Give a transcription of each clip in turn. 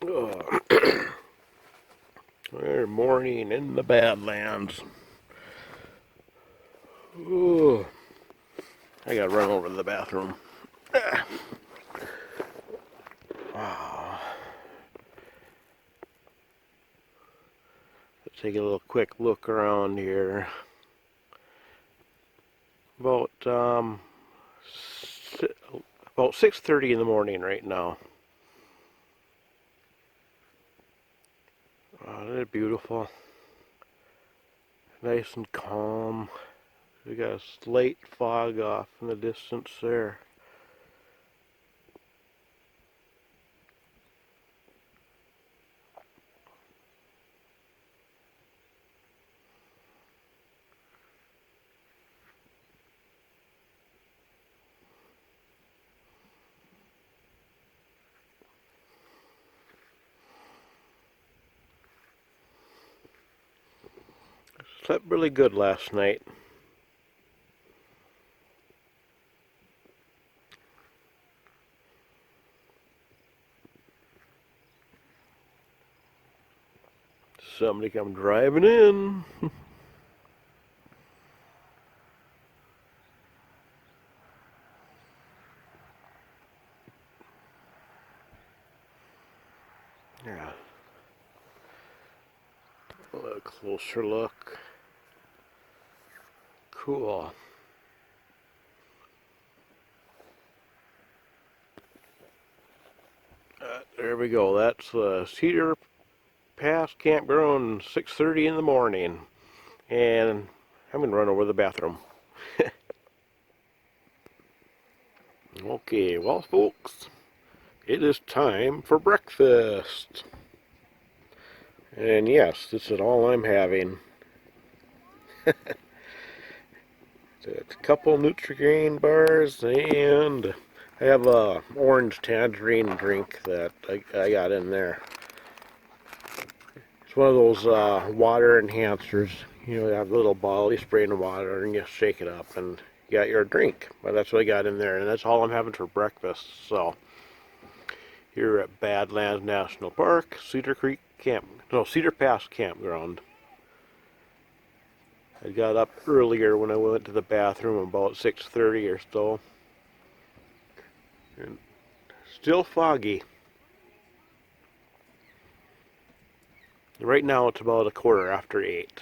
Oh, morning in the Badlands. Ooh, I gotta run over to the bathroom. Ah, let's take a little quick look around here. About about 6:30 in the morning right now. Isn't it beautiful? Nice and calm. We got a slight fog off in the distance there. Slept really good last night. Somebody come driving in. Yeah. A closer look. Cool. There we go. That's Cedar Pass campground, 6:30 in the morning. And I'm going to run over to the bathroom. Okay, well, folks, it is time for breakfast. And yes, this is all I'm having. It's a couple Nutri-Grain bars, and I have a orange tangerine drink that I got in there. It's one of those water enhancers. You have a little bottle, you spray in the water, and you shake it up, and you got your drink. But that's what I got in there, and that's all I'm having for breakfast. So, here at Badlands National Park, Cedar Pass Campground. I got up earlier when I went to the bathroom about 6:30 or so. And still foggy. Right now it's about a quarter after 8.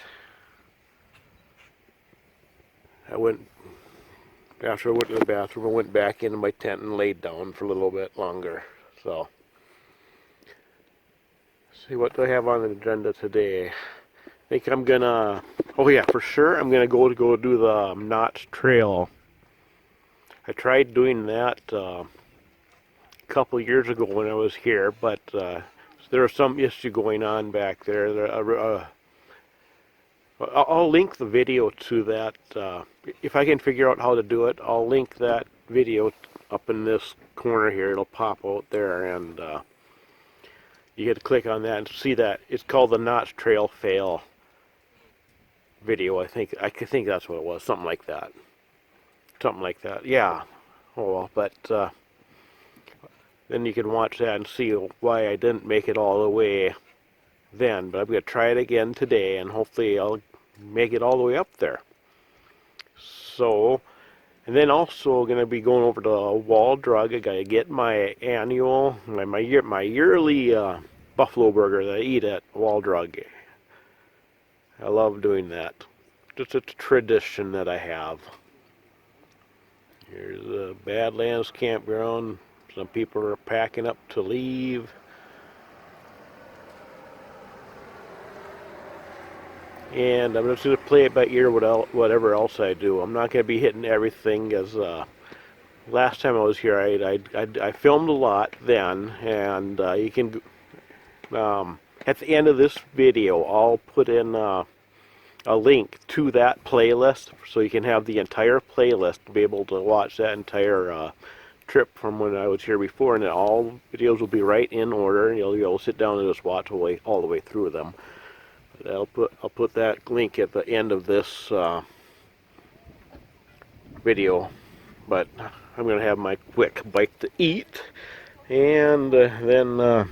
After I went to the bathroom, I went back into my tent and laid down for a little bit longer. So, see what do I have on the agenda today. I think I'm gonna, oh yeah, for sure, I'm gonna go do the Notch Trail. I tried doing that a couple years ago when I was here, but there was some issue going on back there. I'll link the video to that. If I can figure out how to do it, I'll link that video up in this corner here. It'll pop out there, and you get to click on that and see that. It's called the Notch Trail Fail video. I think that's what it was. Something like that. Something like that. Yeah. Oh well, but then you can watch that and see why I didn't make it all the way then. But I'm going to try it again today, and hopefully I'll make it all the way up there. So, and then also going to be going over to Wall Drug. I got to get my yearly buffalo burger that I eat at Wall Drug. I love doing that. Just a tradition that I have. Here's the Badlands campground. Some people are packing up to leave. And I'm just going to play it by ear whatever else I do. I'm not going to be hitting everything, as last time I was here I filmed a lot then, and you can, at the end of this video, I'll put in a link to that playlist so you can have the entire playlist to be able to watch that entire trip from when I was here before, and then all videos will be right in order, and you'll be able to sit down and just watch all the way through them. I'll put that link at the end of this video, but I'm gonna have my quick bite to eat, and then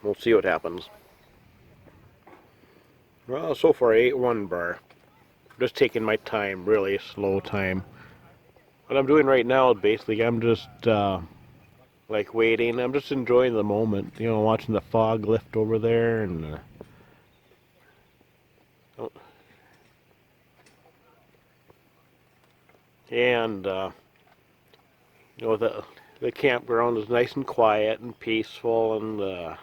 we'll see what happens. Well, so far I ate one bar. Just taking my time, really slow time. What I'm doing right now, basically, I'm just like waiting. I'm just enjoying the moment, you know, watching the fog lift over there, and oh, and you know, the campground is nice and quiet and peaceful, and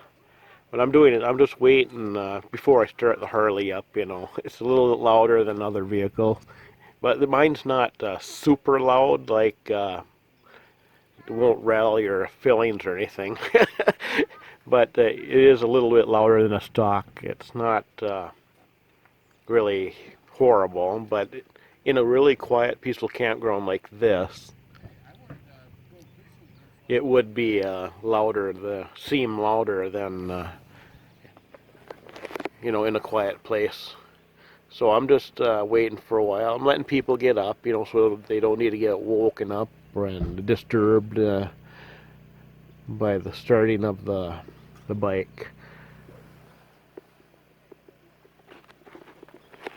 when I'm doing it, I'm just waiting before I start the Harley up. You know, it's a little bit louder than other vehicles, but mine's not super loud, like it won't rattle your fillings or anything. But it is a little bit louder than a stock. It's not really horrible, but in a really quiet, peaceful campground like this, it would be seem louder than you know, in a quiet place. So I'm just waiting for a while. I'm letting people get up, you know, so they don't need to get woken up and disturbed by the starting of the bike.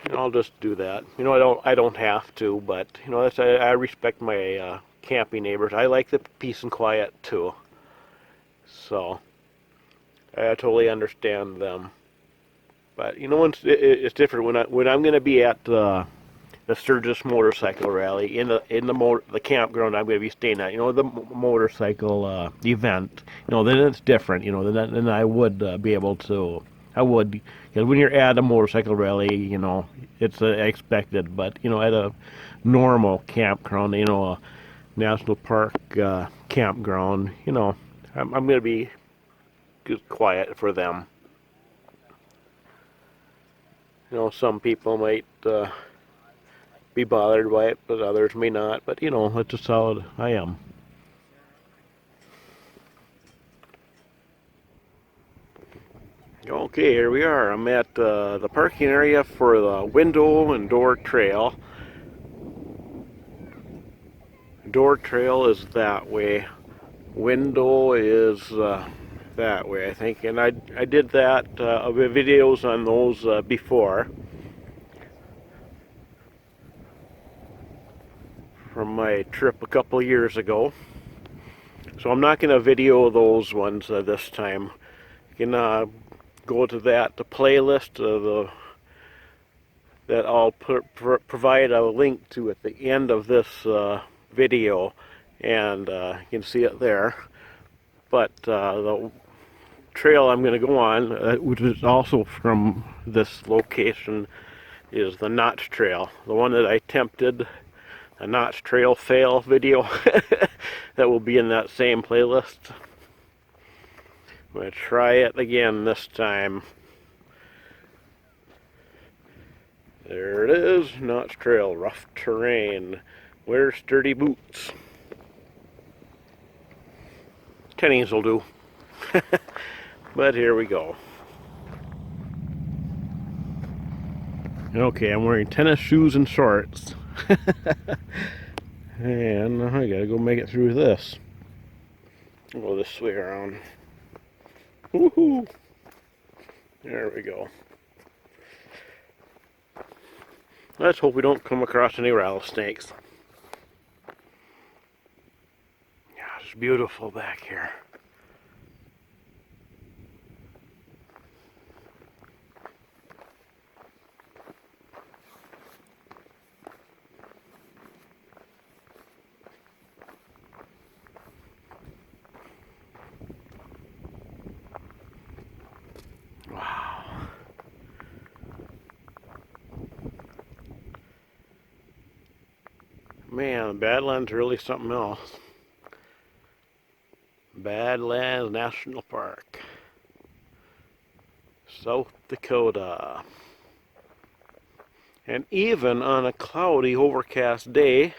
And I'll just do that. You know, I don't have to, but you know, I respect my camping neighbors. I like the peace and quiet too. So I totally understand them. But you know, it's different when I'm going to be at the Sturgis motorcycle rally in the campground I'm going to be staying at. You know, the motorcycle event. You know, then it's different. You know, then I would be able to. I would, because when you're at a motorcycle rally, you know, it's expected. But you know, at a normal campground, you know, a national park campground, you know, I'm going to be just quiet for them. You know, some people might be bothered by it, but others may not. But you know, that's just how I am. Okay, here we are. I'm at the parking area for the window and door trail. Door trail is that way. Window is that way, I think. And I did that videos on those before from my trip a couple years ago. So I'm not going to video those ones this time. You can go to the playlist that I'll provide a link to at the end of this video, and you can see it there. But the trail I'm going to go on, which is also from this location, is the Notch Trail. The one that I attempted, a Notch Trail fail video, that will be in that same playlist. I'm going to try it again this time. There it is, Notch Trail, rough terrain. Wear sturdy boots. Tennies will do. But here we go. Okay, I'm wearing tennis shoes and shorts. And I gotta go make it through this. I'll go this way around. Woohoo! There we go. Let's hope we don't come across any rattlesnakes. Yeah, it's beautiful back here. Wow. Man, Badlands are really something else. Badlands National Park, South Dakota. And even on a cloudy, overcast day,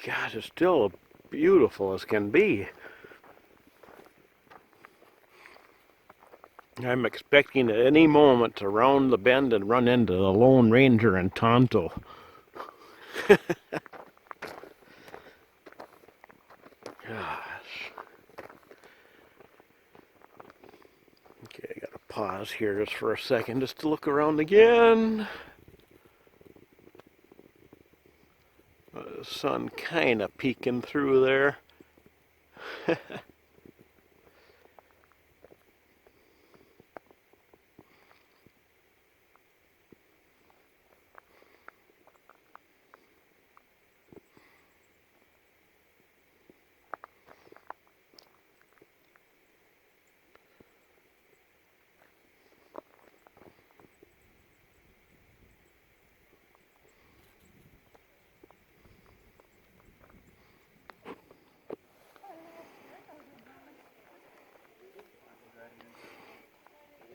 gosh, it's still beautiful as can be. I'm expecting at any moment to round the bend and run into the Lone Ranger and Tonto. Gosh. pause here just for a second just to look around again. The sun kind of peeking through there.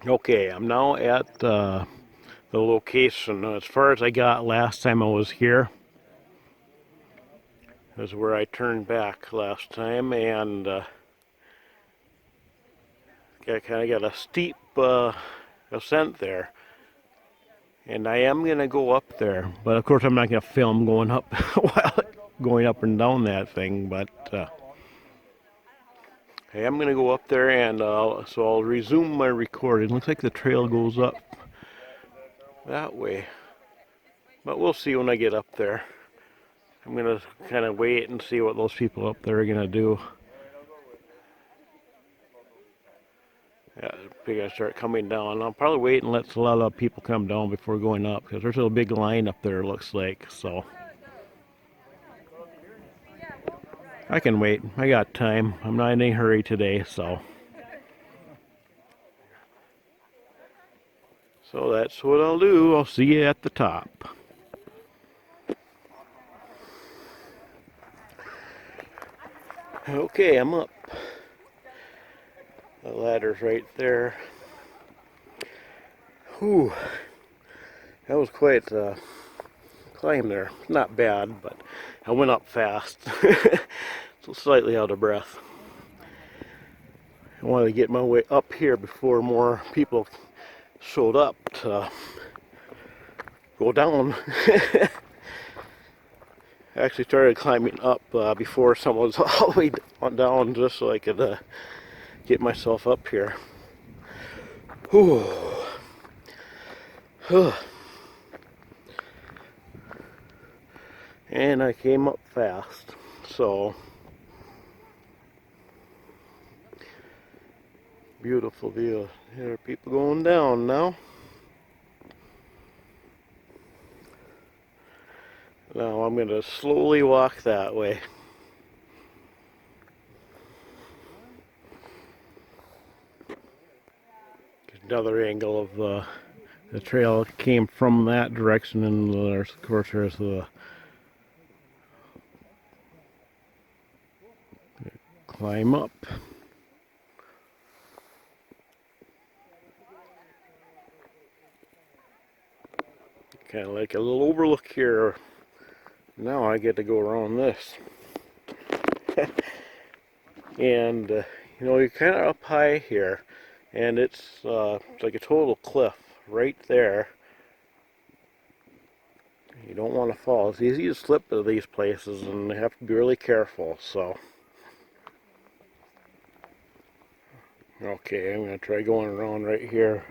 Okay, I'm now at the location as far as I got last time I was here. This is where I turned back last time, and I kind of got a steep ascent there. And I am going to go up there, but of course I'm not going to film going up while going up and down that thing, but I am going to go up there, and so I'll resume my recording. Looks like the trail goes up that way, but we'll see when I get up there. I'm going to kind of wait and see what those people up there are going to do. Yeah, they're going to start coming down. I'll probably wait and let a lot of people come down before going up, because there's a big line up there, it looks like, so I can wait. I got time. I'm not in any hurry today, so that's what I'll do. I'll see you at the top. Okay, I'm up. The ladder's right there. Whew. That was quite a climb there. Not bad, but I went up fast. So slightly out of breath. I wanted to get my way up here before more people showed up to go down. I actually started climbing up before someone was all the way down, just so I could get myself up here. Whew. And I came up fast, so beautiful view. There are people going down now. Now I'm going to slowly walk that way. Another angle of the trail came from that direction, and there's, of course, there's the climb up. Kind of like a little overlook here. Now I get to go around this. And you know, you're kind of up high here, and it's like a total cliff right there. You don't want to fall. It's easy to slip to these places, and you have to be really careful. So okay, I'm going to try going around right here.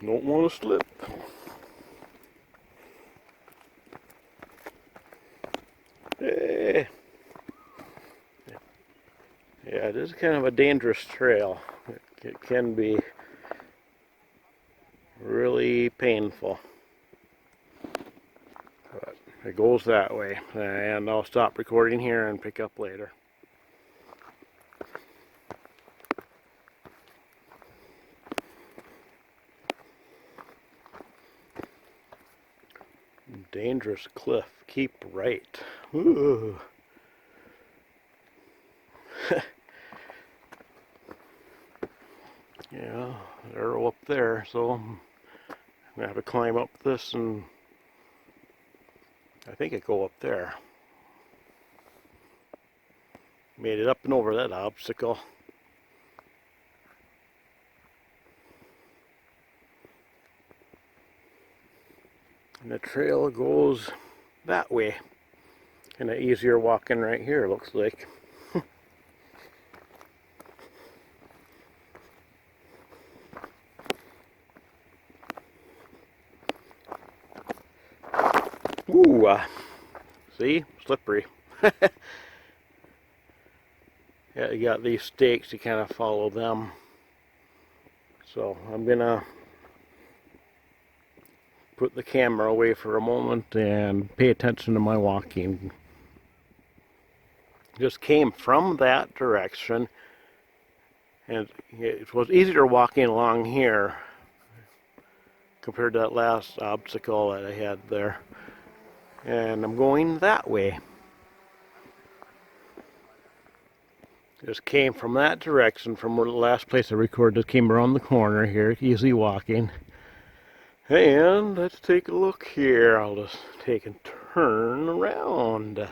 Don't want to slip. Hey. Yeah, it is kind of a dangerous trail. It can be really painful. But it goes that way. And I'll stop recording here and pick up later. Dangerous cliff. Keep right. Ooh. Yeah, they're all up there, so I'm gonna have to climb up this, and I think I go up there. Made it up and over that obstacle. And the trail goes that way. Kind of easier walking right here, looks like. see, slippery. Yeah, you got these stakes, you kind of follow them. So I'm gonna put the camera away for a moment and pay attention to my walking. Just came from that direction, and it was easier walking along here compared to that last obstacle that I had there. And I'm going that way. Just came from that direction from where the last place I recorded. Just came around the corner here, easy walking. And let's take a look here. I'll just take and turn around.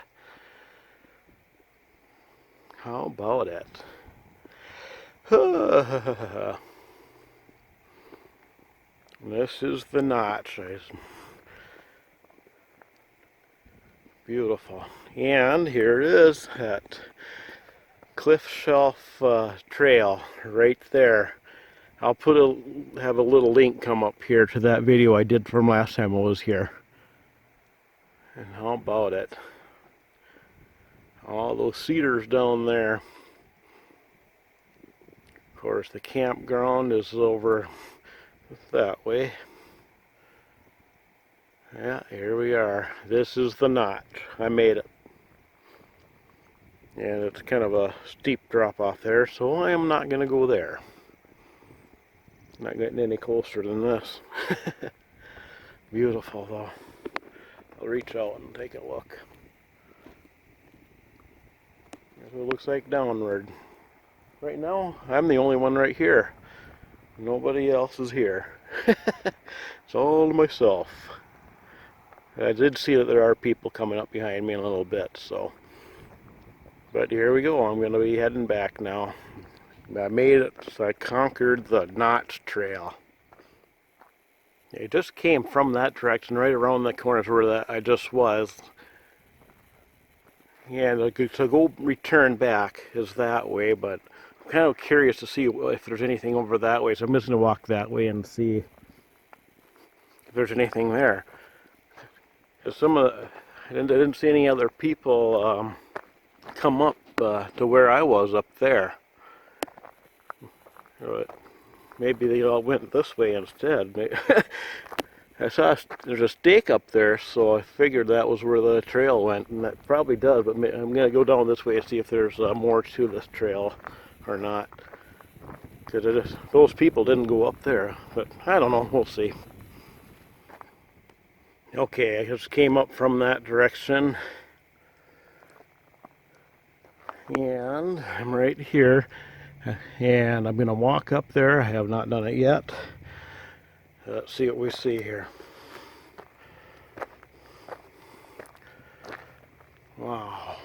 How about it? This is the notch. Beautiful. And here it is, that cliff shelf trail right there. I'll have a little link come up here to that video I did from last time I was here. And how about it? All those cedars down there. Of course, the campground is over that way. Yeah, here we are. This is the notch. I made it. And it's kind of a steep drop off there, so I am not going to go there. Not getting any closer than this. Beautiful though. I'll reach out and take a look. That's what it looks like downward. Right now, I'm the only one right here. Nobody else is here. It's all to myself. I did see that there are people coming up behind me in a little bit, so. But here we go. I'm going to be heading back now. I made it, so I conquered the Notch Trail. It just came from that direction, right around the corners where I just was. Yeah, to go return back is that way, but I'm kind of curious to see if there's anything over that way, so I'm just going to walk that way and see if there's anything there. I didn't see any other people come up to where I was up there. Maybe they all went this way instead. I saw there's a stake up there, so I figured that was where the trail went, and that probably does, but I'm going to go down this way and see if there's more to this trail or not. Because those people didn't go up there, but I don't know, we'll see. Okay, I just came up from that direction, and I'm right here. And I'm going to walk up there. I have not done it yet. Let's see what we see here. Wow.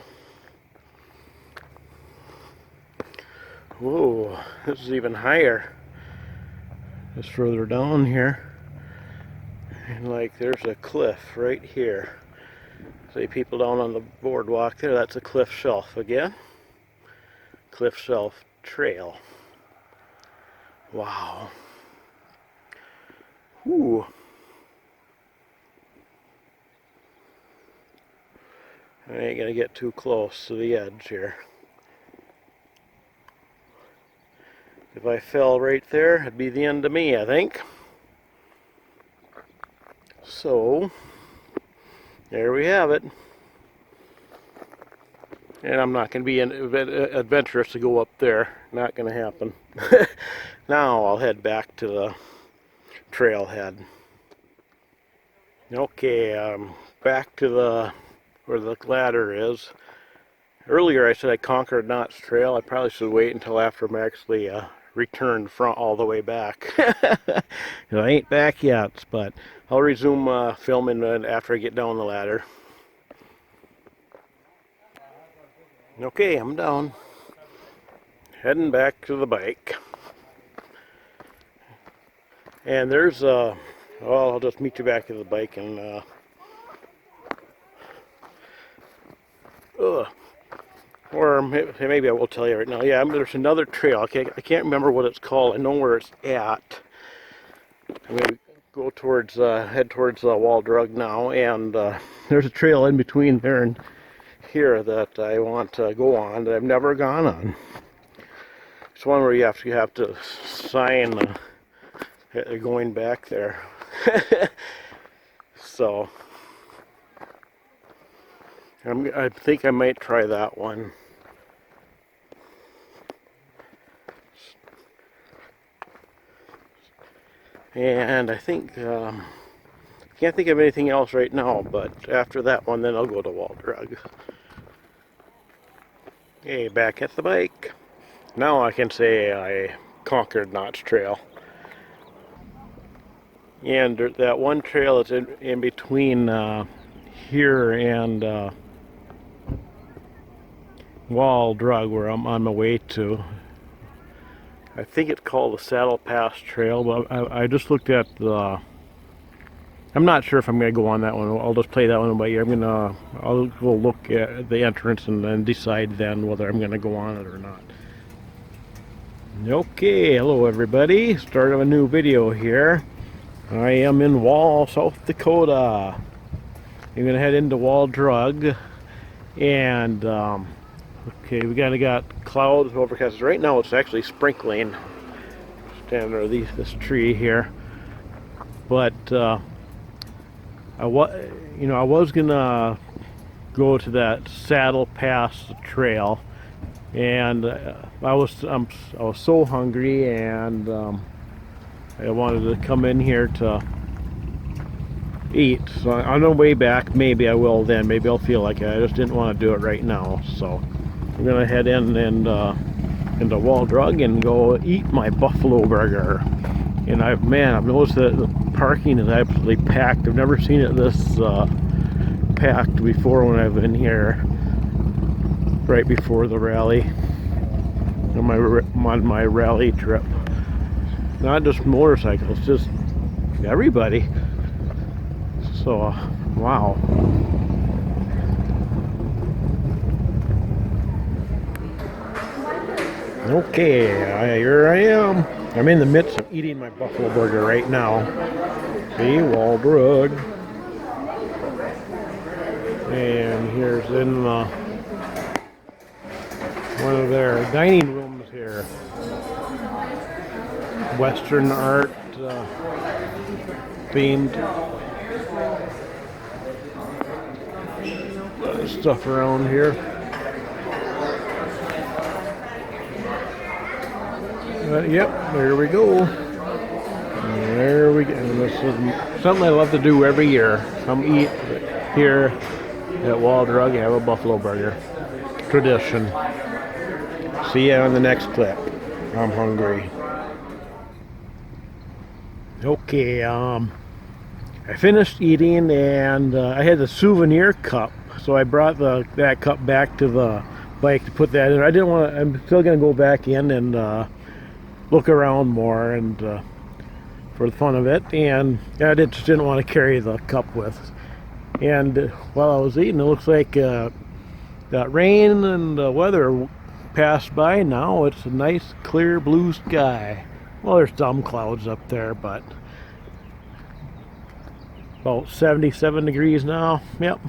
Whoa, this is even higher. Just further down here. And like there's a cliff right here. See people down on the boardwalk there, that's a cliff shelf again. Cliff shelf trail. Wow. Ooh. I ain't gonna get too close to the edge here. If I fell right there, it'd be the end of me, I think. So, there we have it. And I'm not going to be adventurous to go up there. Not going to happen. Now I'll head back to the trailhead. Okay, back to where the ladder is. Earlier I said I conquered Knott's Trail. I probably should wait until after I'm actually returned all the way back. I ain't back yet, but I'll resume filming after I get down the ladder. Okay, I'm down. Heading back to the bike. And there's well, I'll just meet you back at the bike and or maybe I will tell you right now. Yeah, there's another trail. I can't remember what it's called. I know where it's at. I'm going to go towards head towards Wall Drug now, and there's a trail in between there and here that I want to go on that I've never gone on. It's one where you have to sign going back there. So I think I might try that one. And I think can't think of anything else right now, but after that one, then I'll go to Wall Drug. Okay, back at the bike. Now I can say I conquered Notch Trail. And that one trail is in between here and Wall Drug, where I'm on my way to. I think it's called the Saddle Pass Trail, but I just looked at the. I'm not sure if I'm going to go on that one. I'll just play that one by ear. I'll go look at the entrance and then decide then whether I'm going to go on it or not. Okay, hello everybody. Start of a new video here. I am in Wall, South Dakota. I'm going to head into Wall Drug. And, okay, we got clouds overcast. Right now it's actually sprinkling. Standing under this tree here. But, I was gonna go to that Saddle Pass Trail, and I was so hungry, and I wanted to come in here to eat. So on the way back, maybe I will then. Maybe I'll feel like it. I just didn't want to do it right now. So I'm gonna head in and into Wall Drug and go eat my buffalo burger. And I've noticed that the parking is absolutely packed. I've never seen it this packed before when I've been here right before the rally, on my rally trip. Not just motorcycles, just everybody. So, wow. Okay, here I am. I'm in the midst of eating my buffalo burger right now. See, Wall Drug. And here's in one of their dining rooms here. Western art themed stuff around here. Yep, there we go. There we go. And this is something I love to do every year. Come eat here at Wall Drug, have a buffalo burger. Tradition. See you on the next clip. I'm hungry. Okay, I finished eating, and I had the souvenir cup, so I brought that cup back to the bike to put that in. I'm still gonna go back in and look around more and for the fun of it, and I just didn't want to carry the cup with. And while I was eating, it looks like that rain and the weather passed by. Now it's a nice clear blue sky. Well, there's some clouds up there, but about 77 degrees now. Yep.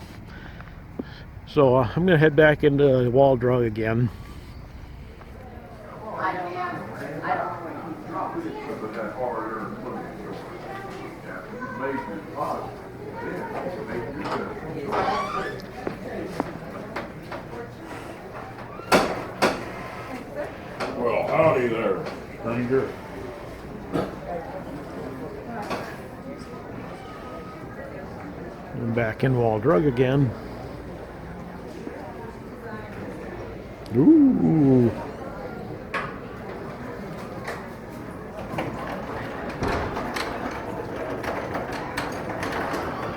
So I'm gonna head back into Wall Drug again. Well, howdy there, stranger. I'm back in Wall Drug again. Ooh.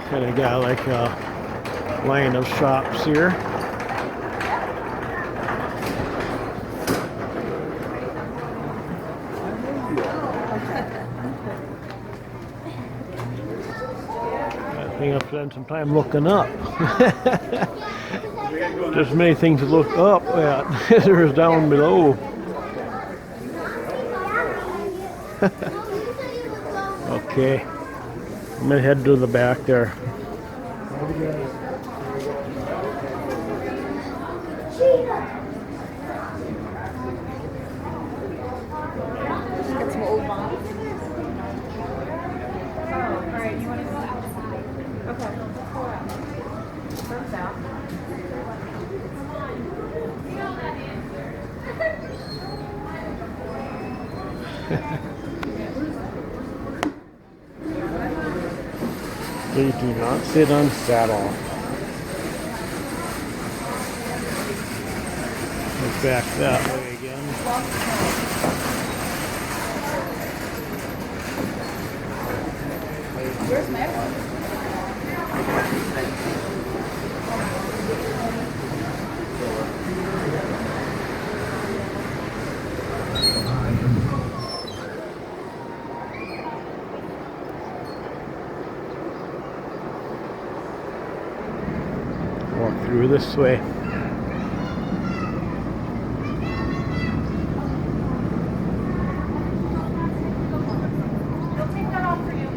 Kind of got like a line of shops here. I think I've spent some time looking up. There's many things to look up at. There's down below. Okay. I'm gonna head to the back there. Get some old bombs. Alright, you want to go outside? Okay. First out. Please do not sit on saddle. Let's back that way again. Where's my one? Walk through this way. I'll take that off for you.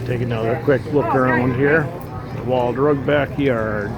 Take another quick look around here. Walled rug backyard.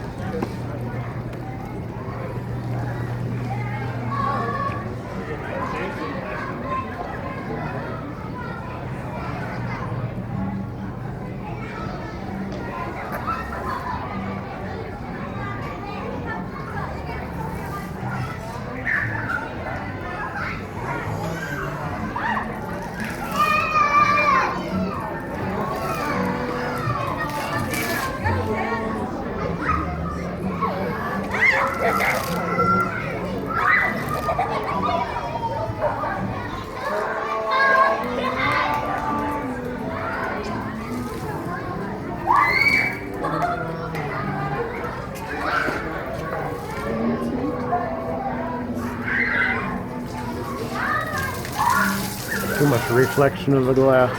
Too much reflection of the glass.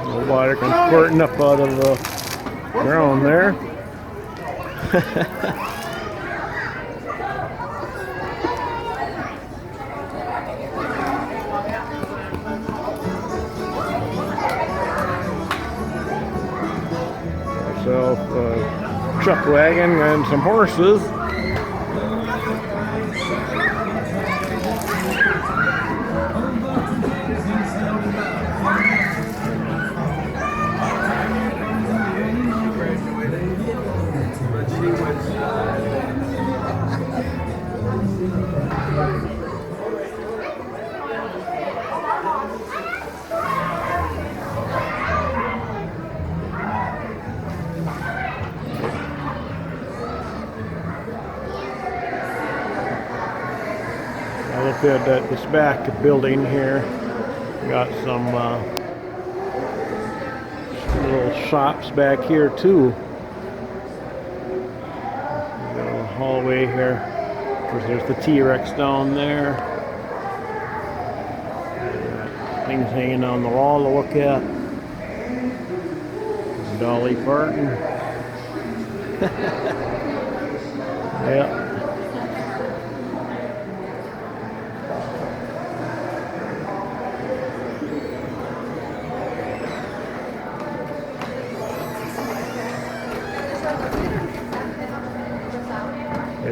The water comes squirting up out of the ground there. Ourselves a chuck wagon and some horses. I looked at this back building here. Got some little shops back here too. Got a hallway here. Of course, there's the T-Rex down there. Things hanging on the wall to look at. Dolly Parton. Yeah.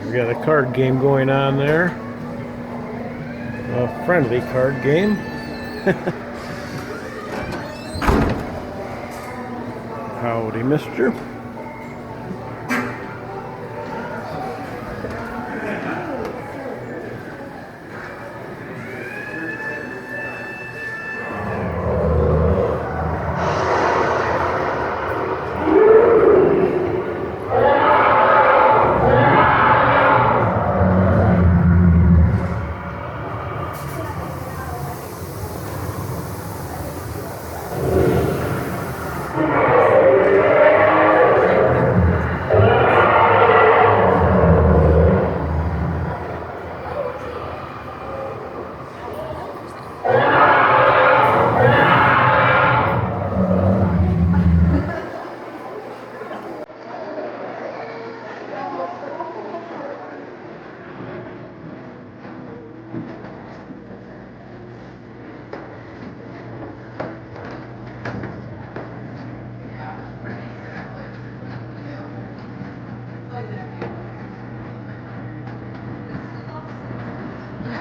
We got a card game going on there. A friendly card game. Howdy, mister.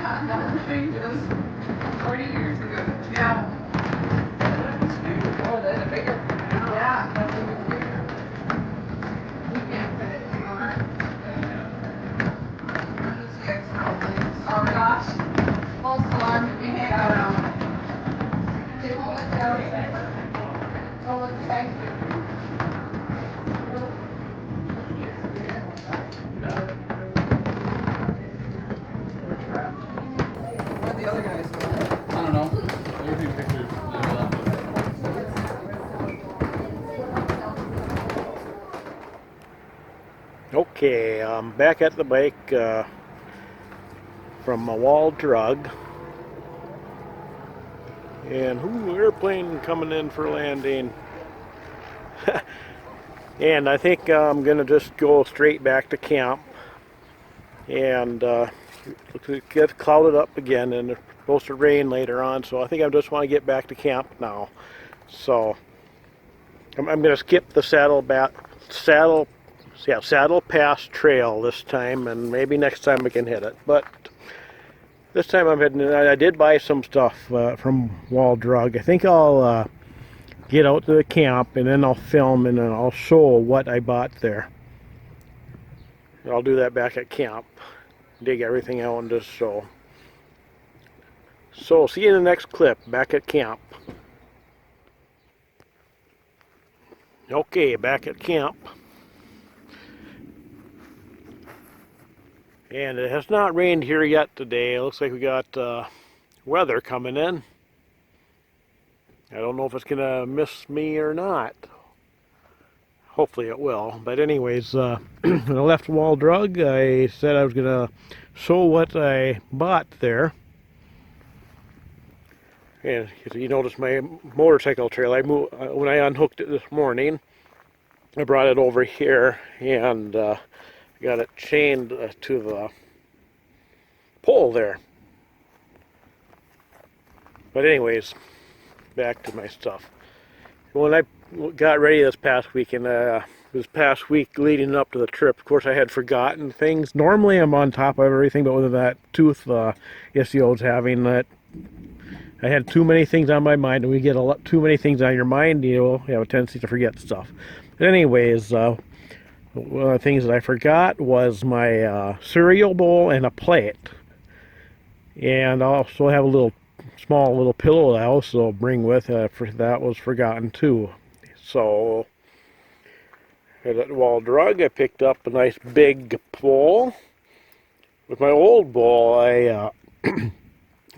Yeah, nothing changes. 40 years ago. Yeah. Oh, that's a bigger one now. Yeah, that's even bigger. We can't fit it anymore. Oh gosh. False alarm to be hanging around. They won't let you out. Oh, okay. Where'd the other guys go? I don't know. They were taking pictures. Okay, I'm back at the bike from my wall drug. And airplane coming in for landing. And I think I'm gonna just go straight back to camp. And it gets clouded up again, and it's supposed to rain later on. So I think I just want to get back to camp now. So I'm gonna skip the Saddle Pass Trail this time, and maybe next time we can hit it. But this time I'm heading. I did buy some stuff from Wall Drug. I think I'll get out to the camp, and then I'll film, and then I'll show what I bought there. I'll do that back at camp. Dig everything out and just show. So see you in the next clip back at camp. Okay, back at camp. And it has not rained here yet today. It looks like we got weather coming in. I don't know if it's gonna miss me or not. Hopefully it will. But anyways, when I left Wall Drug, I said I was gonna show what I bought there. And you notice my motorcycle trailer. When I unhooked it this morning, I brought it over here and got it chained to the pole there. But anyways, back to my stuff. When I got ready this past weekend, this past week leading up to the trip, of course I had forgotten things. Normally I'm on top of everything, but with that tooth issue I was having, that I had too many things on my mind, and when you get too many things on your mind, you have a tendency to forget stuff. But anyways, one of the things that I forgot was my cereal bowl and a plate. And I also have a small little pillow that I also bring with. That was forgotten too. So at Wall Drug, I picked up a nice big bowl. With my old bowl, I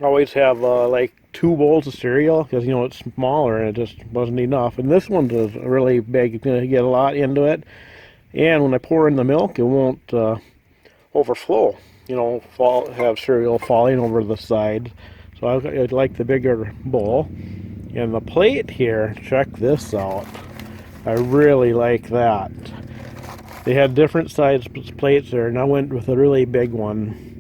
always have like 2 bowls of cereal, because it's smaller and it just wasn't enough. And this one is really big. It's going to get a lot into it. And when I pour in the milk, it won't overflow. Have cereal falling over the side. So I'd like the bigger bowl. And the plate here, check this out. I really like that. They had different size plates there, and I went with a really big one.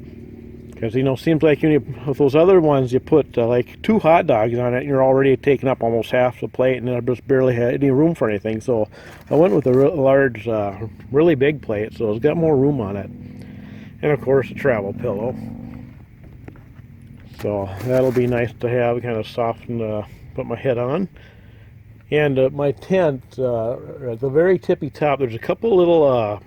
Because, seems like with those other ones, you put like 2 hot dogs on it, and you're already taking up almost half the plate, and I just barely had any room for anything. So I went with a large, really big plate, so it's got more room on it. And of course, a travel pillow. So that'll be nice to have, kind of soften, put my head on. And my tent, at the very tippy top, there's a couple little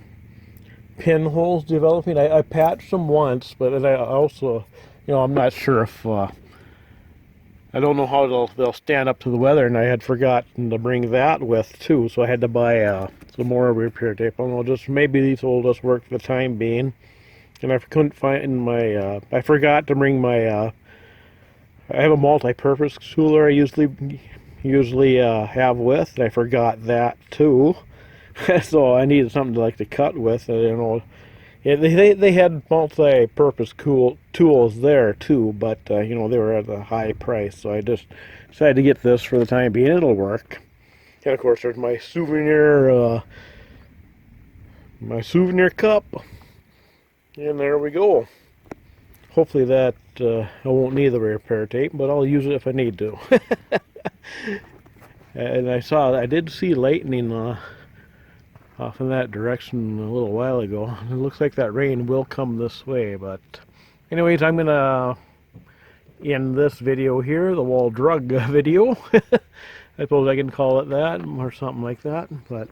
pinholes developing. I patched them once, but I also, I'm not sure if, I don't know how they'll stand up to the weather, and I had forgotten to bring that with too, so I had to buy some more repair tape. I don't know, just maybe these will just work for the time being. And I couldn't find my, I forgot to bring my, I have a multi-purpose cooler I usually have with, and I forgot that too. So I needed something to cut with. They had multi-purpose tools there too, but they were at a high price, so I just decided to get this for the time being. It'll work. And of course, there's my souvenir cup, and there we go. Hopefully that I won't need the repair tape, but I'll use it if I need to. And I did see lightning off in that direction a little while ago. It looks like that rain will come this way, but Anyways, I'm gonna end this video here, the wall drug video. I suppose I can call it that or something like that. But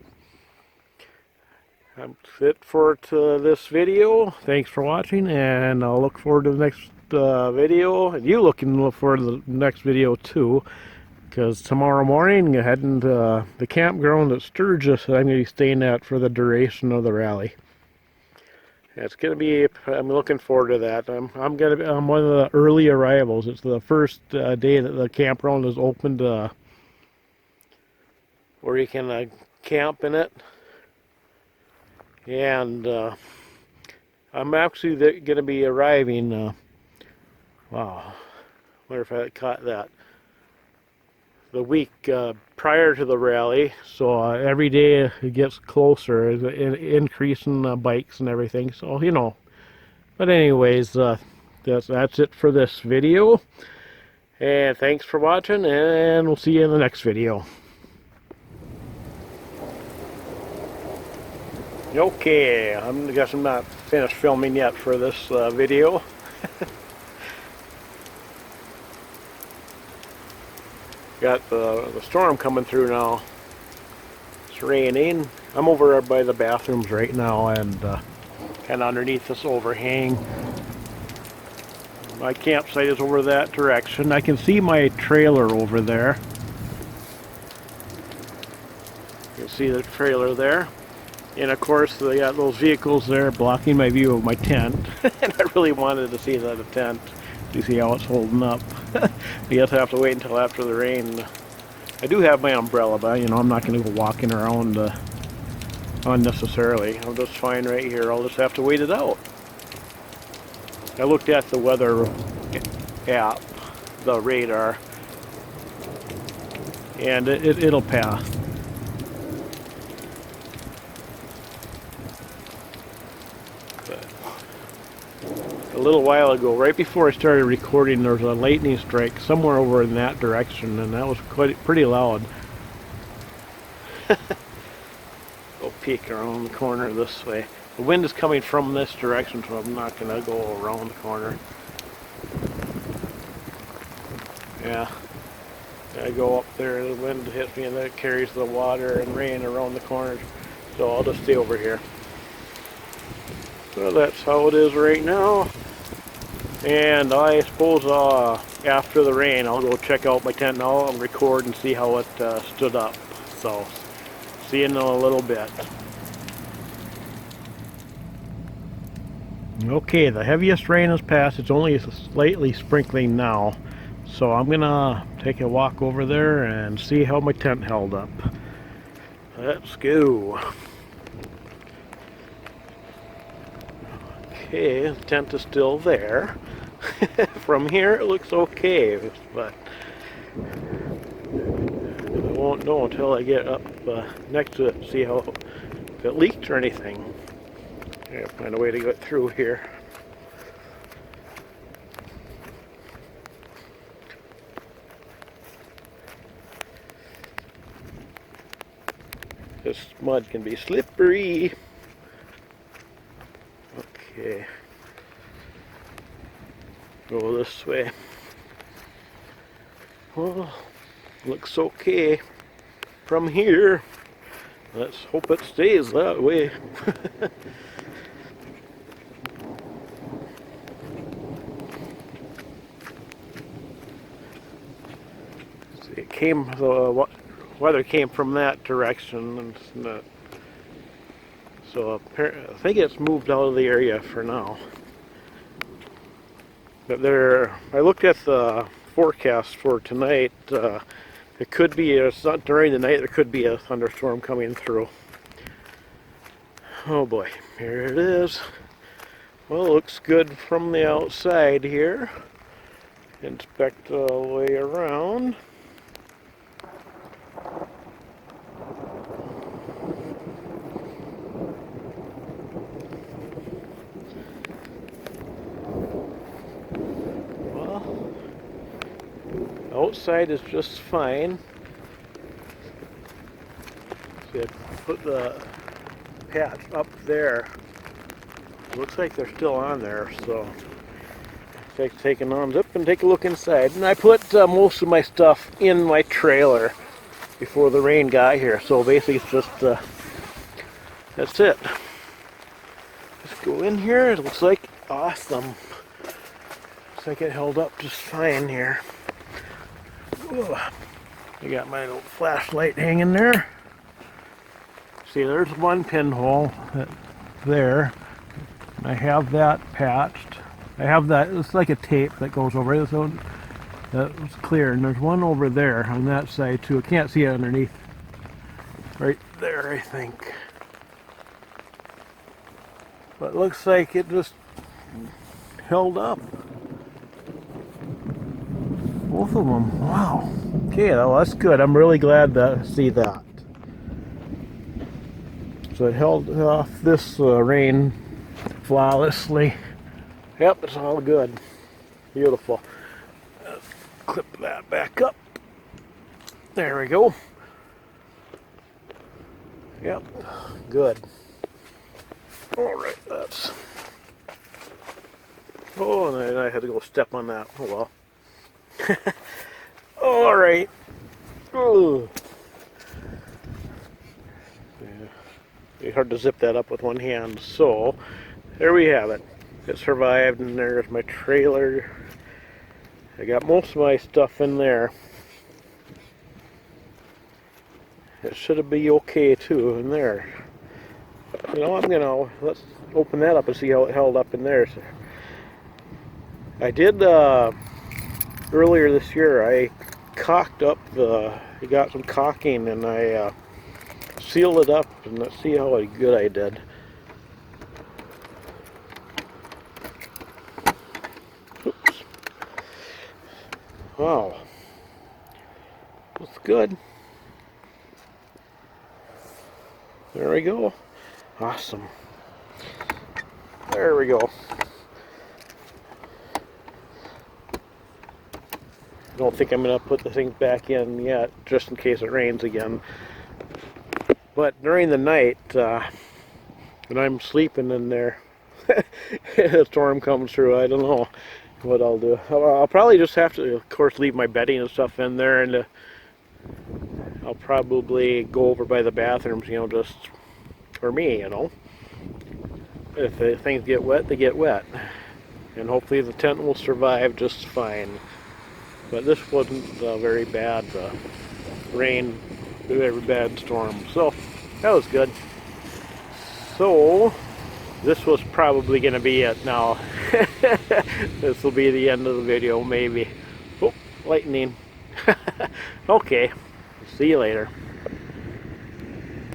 that's it for this video. Thanks for watching, and I'll look forward to the next video. And you look forward to the next video too, because tomorrow morning I'm heading to the campground at Sturgis that I'm going to be staying at for the duration of the rally. It's going to be, I'm looking forward to that. I'm one of the early arrivals. It's the first day that the campground is opened, where you can camp in it. And I'm actually going to be arriving, wow, wonder if I caught that, the week prior to the rally. So every day it gets closer, increasing bikes and everything. So, you know, but anyways, that's it for this video. And thanks for watching, and we'll see you in the next video. Okay, I guess I'm not finished filming yet for this video. Got the storm coming through now. It's raining. I'm over by the bathrooms right now, and kind of underneath this overhang. My campsite is over that direction. I can see my trailer over there. You can see the trailer there. And of course, they got those vehicles there blocking my view of my tent. And I really wanted to see the tent to see how it's holding up. I guess I have to wait until after the rain. I do have my umbrella, but you know, I'm not going to go walking around unnecessarily. I'm just fine right here. I'll just have to wait it out. I looked at the weather app, the radar, and it'll pass. A little while ago, right before I started recording, there was a lightning strike somewhere over in that direction, and that was pretty loud. Go peek around the corner this way. The wind is coming from this direction, so I'm not going to go around the corner. Yeah, I go up there, the wind hits me, and that carries the water and rain around the corners. So I'll just stay over here. So that's how it is right now. And I suppose after the rain, I'll go check out my tent now and record and see how it stood up. So, see you in a little bit. Okay, the heaviest rain has passed. It's only slightly sprinkling now. So I'm gonna take a walk over there and see how my tent held up. Let's go. Okay, the tent is still there. From here it looks okay, but I won't know until I get up next to it and see how if it leaked or anything. I gotta find a way to get through here. This mud can be slippery. Okay. Go this way. Well, looks okay from here. Let's hope it stays that way. See, the weather came from that direction, and so I think it's moved out of the area for now. But I looked at the forecast for tonight. It could be, it's not during the night, there could be a thunderstorm coming through. Oh boy, here it is. Well, it looks good from the outside here. Inspect all the way around. Outside is just fine. See, I put the patch up there. Looks like they're still on there, so taking on zip and take a look inside. And I put most of my stuff in my trailer before the rain got here. So basically it's just, that's it. Just go in here. It looks like awesome. Looks like it held up just fine here. Ooh. I got my little flashlight hanging there. See, there's one pinhole there. I have that patched. I have that, it's like a tape that goes over it, so that's clear. And there's one over there on that side too. I can't see it underneath. Right there, I think. But it looks like it just held up. Both of them. Wow. Okay, well, that's good. I'm really glad to see that. So it held off this rain flawlessly. Yep, it's all good. Beautiful. Clip that back up. There we go. Yep, good. Alright, that's... Oh, and then I had to go step on that. Oh well. Alright. Oh. Yeah. It's hard to zip that up with one hand. So, there we have it. It survived, and there's my trailer. I got most of my stuff in there. It should be okay too in there. You know, let's open that up and see how it held up in there. So I did earlier this year. I caulked up I got some caulking and I sealed it up, and let's see how good I did. Oops. Wow. Looks good. There we go. Awesome. There we go. I don't think I'm going to put the things back in yet, just in case it rains again. But during the night, when I'm sleeping in there, a storm comes through, I don't know what I'll do. I'll probably just have to, of course, leave my bedding and stuff in there, and I'll probably go over by the bathrooms, you know, just for me, you know. If things get wet, they get wet. And hopefully the tent will survive just fine. But this wasn't very bad rain, very bad storm. So that was good. So this was probably going to be it now. This will be the end of the video, maybe. Oh, lightning. Okay, see you later.